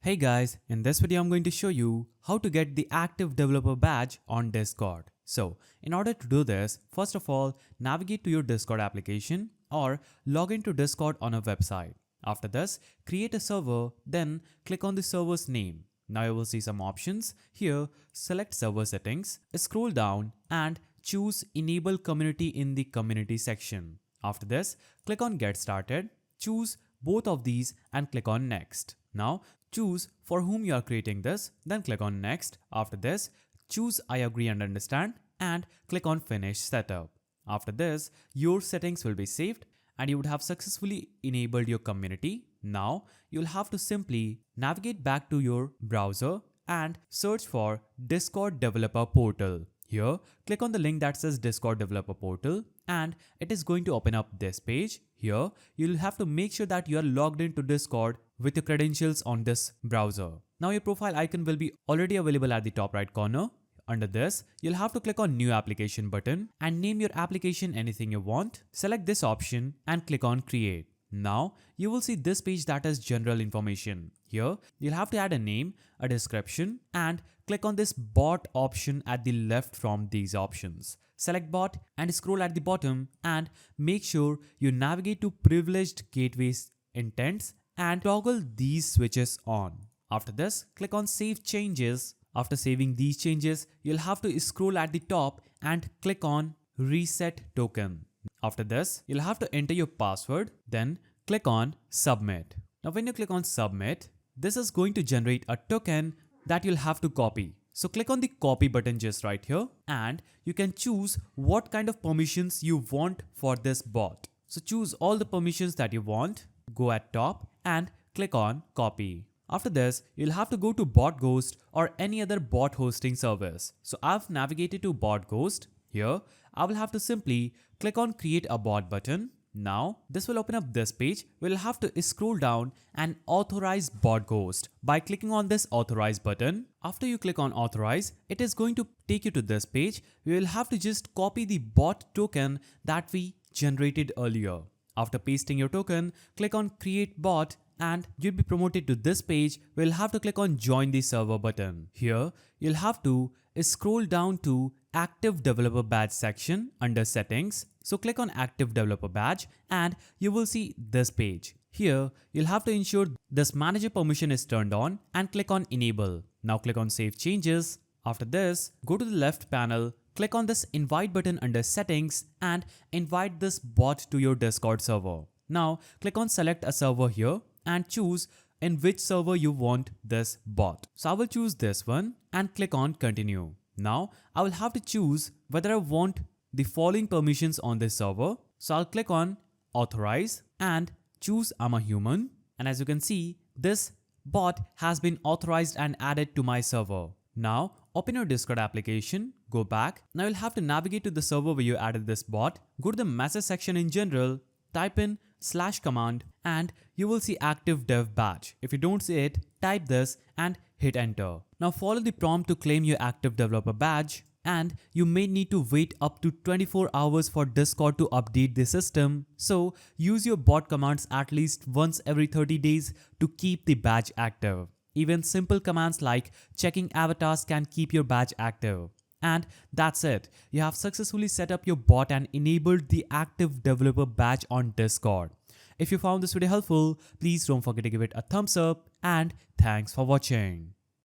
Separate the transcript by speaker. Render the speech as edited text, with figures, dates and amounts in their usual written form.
Speaker 1: Hey guys, in this video I'm going to show you how to get the active developer badge on Discord. So in order to do this, first of all, navigate to your Discord application or log into Discord on a website. After this, create a server, then click on the server's name. Now you will see some options. Here, select server settings, scroll down and choose enable community in the community section. After this, click on get started, choose both of these and click on next. Now choose for whom you are creating this, then click on next. After this, choose I agree and understand and click on finish setup. After this, your settings will be saved and you would have successfully enabled your community. Now you'll have to simply navigate back to your browser and search for Discord Developer Portal. Here, click on the link that says Discord Developer Portal and it is going to open up this page. Here, you'll have to make sure that you are logged into Discord with your credentials on this browser. Now your profile icon will be already available at the top right corner. Under this, you'll have to click on New Application button and name your application anything you want. Select this option and click on Create. Now, you will see this page that has general information. Here, you'll have to add a name, a description, and click on this bot option at the left from these options. Select bot and scroll at the bottom and make sure you navigate to privileged gateways intents and toggle these switches on. After this, click on Save Changes. After saving these changes, you'll have to scroll at the top and click on Reset Token. After this, you'll have to enter your password, then click on Submit. Now when you click on Submit, this is going to generate a token that you'll have to copy. So click on the copy button just right here and you can choose what kind of permissions you want for this bot. So choose all the permissions that you want, go at top and click on copy. After this, you'll have to go to BotGhost or any other bot hosting service. So I've navigated to BotGhost. Here, I will have to simply click on create a bot button. Now, this will open up this page. We'll have to scroll down and authorize BotGhost by clicking on this authorize button. After you click on authorize, it is going to take you to this page. We will have to just copy the bot token that we generated earlier. After pasting your token, click on create bot and you'll be promoted to this page. We'll have to click on join the server button. Here, you'll have to scroll down to active developer badge section under settings. So click on active developer badge and you will see this page. Here, you'll have to ensure this manager permission is turned on and click on enable. Now click on save changes. After this, go to the left panel, click on this invite button under settings and invite this bot to your Discord server. Now click on select a server here and choose in which server you want this bot. So I will choose this one and click on continue. Now I will have to choose whether I want the following permissions on this server. So I'll click on authorize and choose I'm a human. And as you can see, this bot has been authorized and added to my server. Now open your Discord application, go back. Now you'll have to navigate to the server where you added this bot. Go to the message section in general, type in /command and you will see active dev badge. If you don't see it, type this and hit enter. Now follow the prompt to claim your active developer badge and you may need to wait up to 24 hours for Discord to update the system. So use your bot commands at least once every 30 days to keep the badge active. Even simple commands like checking avatars can keep your badge active. And that's it. You have successfully set up your bot and enabled the active developer badge on Discord. If you found this video helpful, please don't forget to give it a thumbs up and thanks for watching.